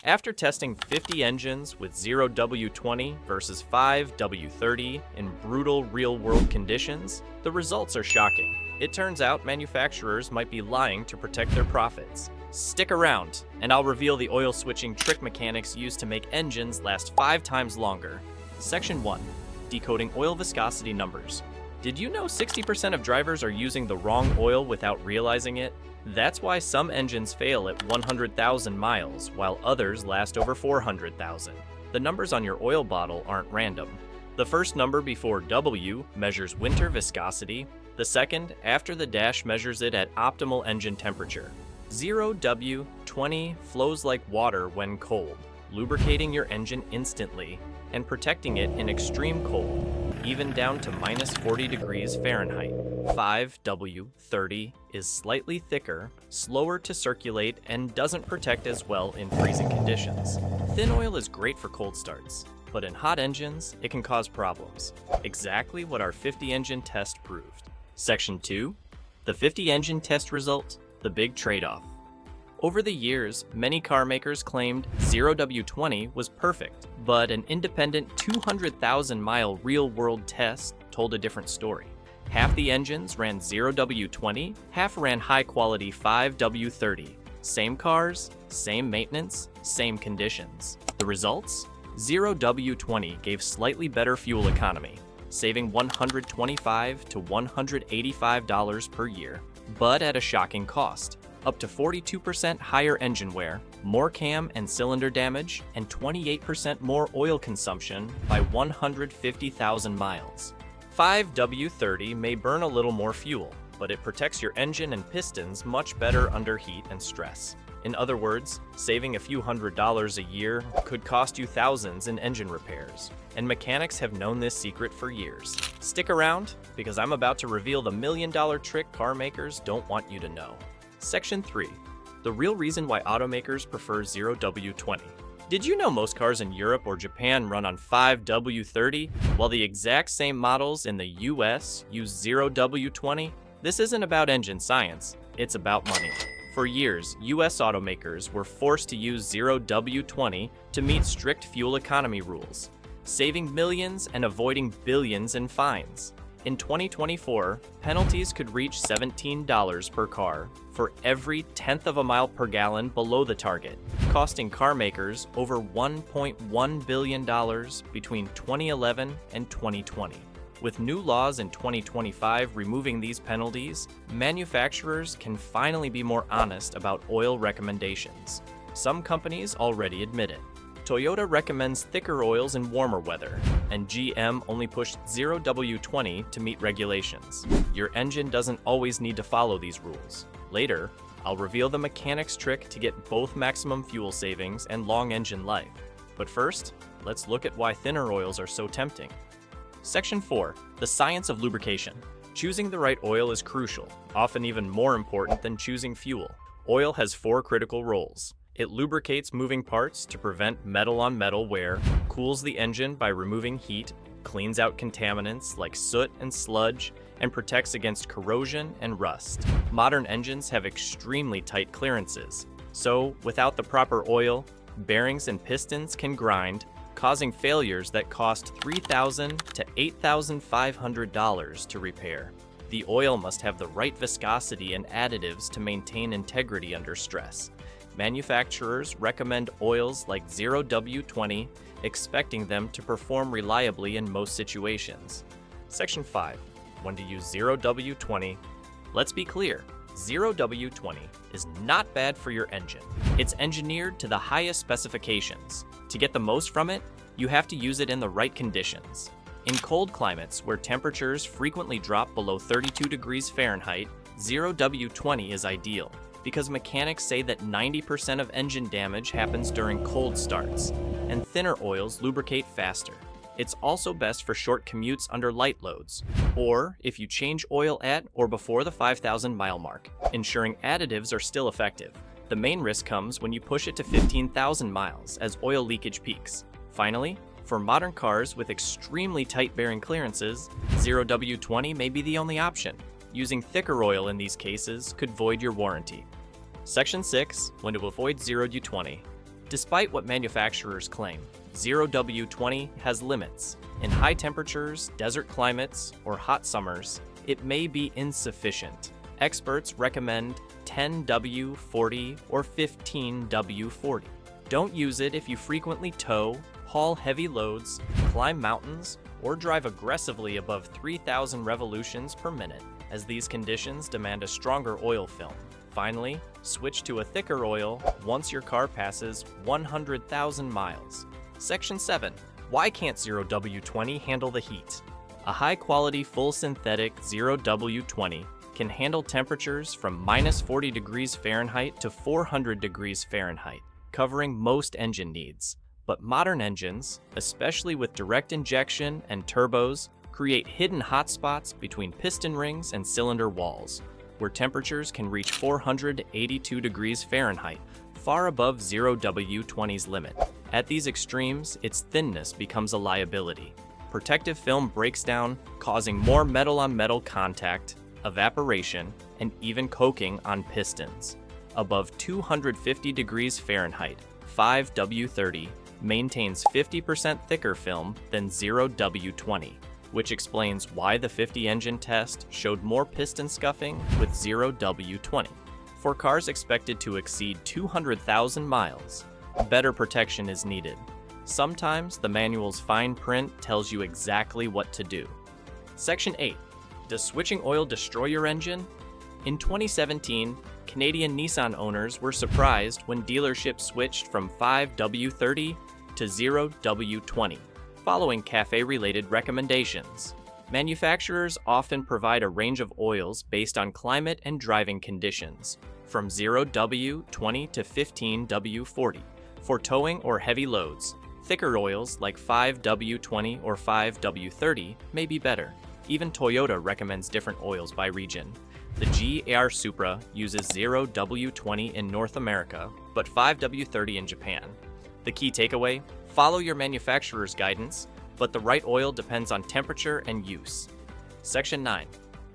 After testing 50 engines with 0W-20 versus 5W-30 in brutal real-world conditions, the results are shocking. It turns out manufacturers might be lying to protect their profits. Stick around, and I'll reveal the oil switching trick mechanics used to make engines last 5 times longer. Section 1. Decoding oil viscosity numbers. Did you know 60% of drivers are using the wrong oil without realizing it? That's why some engines fail at 100,000 miles, while others last over 400,000. The numbers on your oil bottle aren't random. The first number before W measures winter viscosity. The second, after the dash, measures it at optimal engine temperature. 0W-20 flows like water when cold, lubricating your engine instantly and protecting it in extreme cold, even down to minus 40 degrees Fahrenheit. 5W-30 is slightly thicker, slower to circulate, and doesn't protect as well in freezing conditions. Thin oil is great for cold starts, but in hot engines, it can cause problems. Exactly what our 50 engine test proved. Section 2. The 50 engine test result, the big trade-off. Over the years, many car makers claimed 0W-20 was perfect, but an independent 200,000-mile real-world test told a different story. Half the engines ran 0W-20, half ran high-quality 5W-30. Same cars, same maintenance, same conditions. The results? 0W-20 gave slightly better fuel economy, saving $125 to $185 per year, but at a shocking cost. Up to 42% higher engine wear, more cam and cylinder damage, and 28% more oil consumption by 150,000 miles. 5W-30 may burn a little more fuel, but it protects your engine and pistons much better under heat and stress. In other words, saving a few $100s a year could cost you thousands in engine repairs, and mechanics have known this secret for years. Stick around, because I'm about to reveal the million-dollar trick car makers don't want you to know. Section 3. The real reason why automakers prefer 0W-20. Did you know most cars in Europe or Japan run on 5W-30, while the exact same models in the US use 0W-20? This isn't about engine science, it's about money. For years, US automakers were forced to use 0W-20 to meet strict fuel economy rules, saving millions and avoiding billions in fines. In 2024, penalties could reach $17 per car for every tenth of a mile per gallon below the target, costing car makers over $1.1 billion between 2011 and 2020. With new laws in 2025 removing these penalties, manufacturers can finally be more honest about oil recommendations. Some companies already admit it. Toyota recommends thicker oils in warmer weather, and GM only pushed 0W-20 to meet regulations. Your engine doesn't always need to follow these rules. Later, I'll reveal the mechanics trick to get both maximum fuel savings and long engine life. But first, let's look at why thinner oils are so tempting. Section 4. The science of lubrication. Choosing the right oil is crucial, often even more important than choosing fuel. Oil has 4 critical roles. It lubricates moving parts to prevent metal-on-metal wear, cools the engine by removing heat, cleans out contaminants like soot and sludge, and protects against corrosion and rust. Modern engines have extremely tight clearances, so without the proper oil, bearings and pistons can grind, causing failures that cost $3,000 to $8,500 to repair. The oil must have the right viscosity and additives to maintain integrity under stress. Manufacturers recommend oils like 0W-20, expecting them to perform reliably in most situations. Section 5. When to use 0W-20. Let's be clear, 0W-20 is not bad for your engine. It's engineered to the highest specifications. To get the most from it, you have to use it in the right conditions. In cold climates where temperatures frequently drop below 32 degrees Fahrenheit, 0W-20 is ideal, because mechanics say that 90% of engine damage happens during cold starts, and thinner oils lubricate faster. It's also best for short commutes under light loads, or if you change oil at or before the 5,000 mile mark, ensuring additives are still effective. The main risk comes when you push it to 15,000 miles as oil leakage peaks. Finally, for modern cars with extremely tight bearing clearances, 0W-20 may be the only option. Using thicker oil in these cases could void your warranty. Section 6. When to avoid 0W-20. Despite what manufacturers claim, 0W-20 has limits. In high temperatures, desert climates, or hot summers, it may be insufficient. Experts recommend 10W-40 or 15W-40. Don't use it if you frequently tow, haul heavy loads, climb mountains, or drive aggressively above 3,000 revolutions per minute, as these conditions demand a stronger oil film. Finally, switch to a thicker oil once your car passes 100,000 miles. Section 7. Why can't 0W-20 handle the heat? A high-quality full synthetic 0W-20 can handle temperatures from -40 degrees Fahrenheit to 400 degrees Fahrenheit, covering most engine needs. But modern engines, especially with direct injection and turbos, create hidden hotspots between piston rings and cylinder walls, where temperatures can reach 482 degrees Fahrenheit, far above 0W-20's limit. At these extremes, its thinness becomes a liability. Protective film breaks down, causing more metal-on-metal contact, evaporation, and even coking on pistons. Above 250 degrees Fahrenheit, 5W-30 maintains 50% thicker film than 0W-20, which explains why the 50 engine test showed more piston scuffing with 0W-20. For cars expected to exceed 200,000 miles, better protection is needed. Sometimes the manual's fine print tells you exactly what to do. Section 8. Does switching oil destroy your engine? In 2017, Canadian Nissan owners were surprised when dealerships switched from 5W-30 to 0W-20, following CAFE-related recommendations. Manufacturers often provide a range of oils based on climate and driving conditions, from 0W-20 to 15W-40. For towing or heavy loads, thicker oils like 5W-20 or 5W-30 may be better. Even Toyota recommends different oils by region. The GR Supra uses 0W-20 in North America, but 5W-30 in Japan. The key takeaway: follow your manufacturer's guidance, but the right oil depends on temperature and use. Section 9.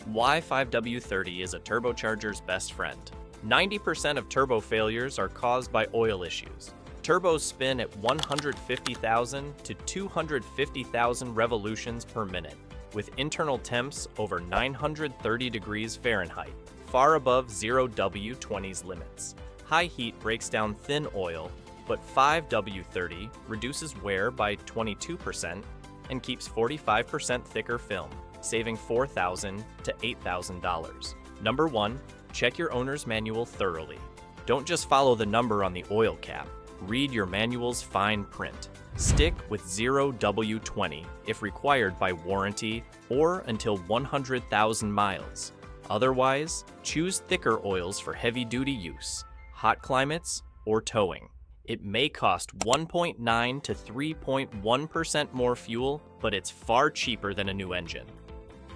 Why 5W-30 is a turbocharger's best friend. 90% of turbo failures are caused by oil issues. Turbos spin at 150,000 to 250,000 revolutions per minute, with internal temps over 930 degrees Fahrenheit, far above 0W-20's limits. High heat breaks down thin oil, but 5W-30 reduces wear by 22% and keeps 45% thicker film, saving $4,000 to $8,000. Number 1, check your owner's manual thoroughly. Don't just follow the number on the oil cap. Read your manual's fine print. Stick with 0W-20 if required by warranty or until 100,000 miles. Otherwise, choose thicker oils for heavy-duty use, hot climates, or towing. It may cost 1.9 to 3.1% more fuel, but it's far cheaper than a new engine.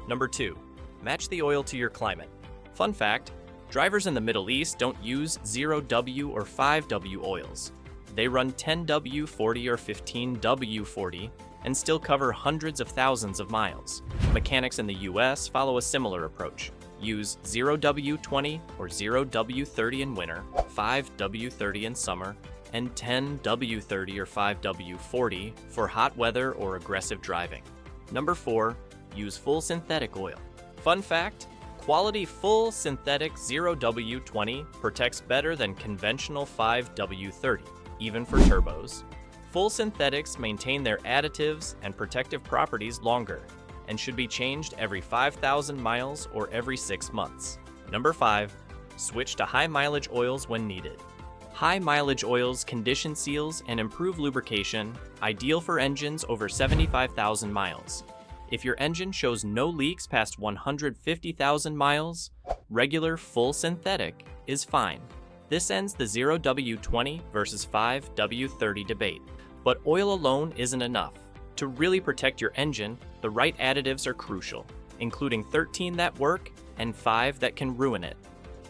Number 2, match the oil to your climate. Fun fact, drivers in the Middle East don't use 0W or 5W oils. They run 10W-40 or 15W-40 and still cover hundreds of thousands of miles. Mechanics in the US follow a similar approach. Use 0W-20 or 0W-30 in winter, 5W-30 in summer, and 10W-30 or 5W-40 for hot weather or aggressive driving. Number 4, use full synthetic oil. Fun fact, quality full synthetic 0W-20 protects better than conventional 5W-30, even for turbos. Full synthetics maintain their additives and protective properties longer and should be changed every 5,000 miles or every 6 months. Number 5, switch to high mileage oils when needed. High mileage oils condition seals and improve lubrication, ideal for engines over 75,000 miles. If your engine shows no leaks past 150,000 miles, regular full synthetic is fine. This ends the 0W-20 versus 5W-30 debate. But oil alone isn't enough. To really protect your engine, the right additives are crucial, including 13 that work and 5 that can ruin it.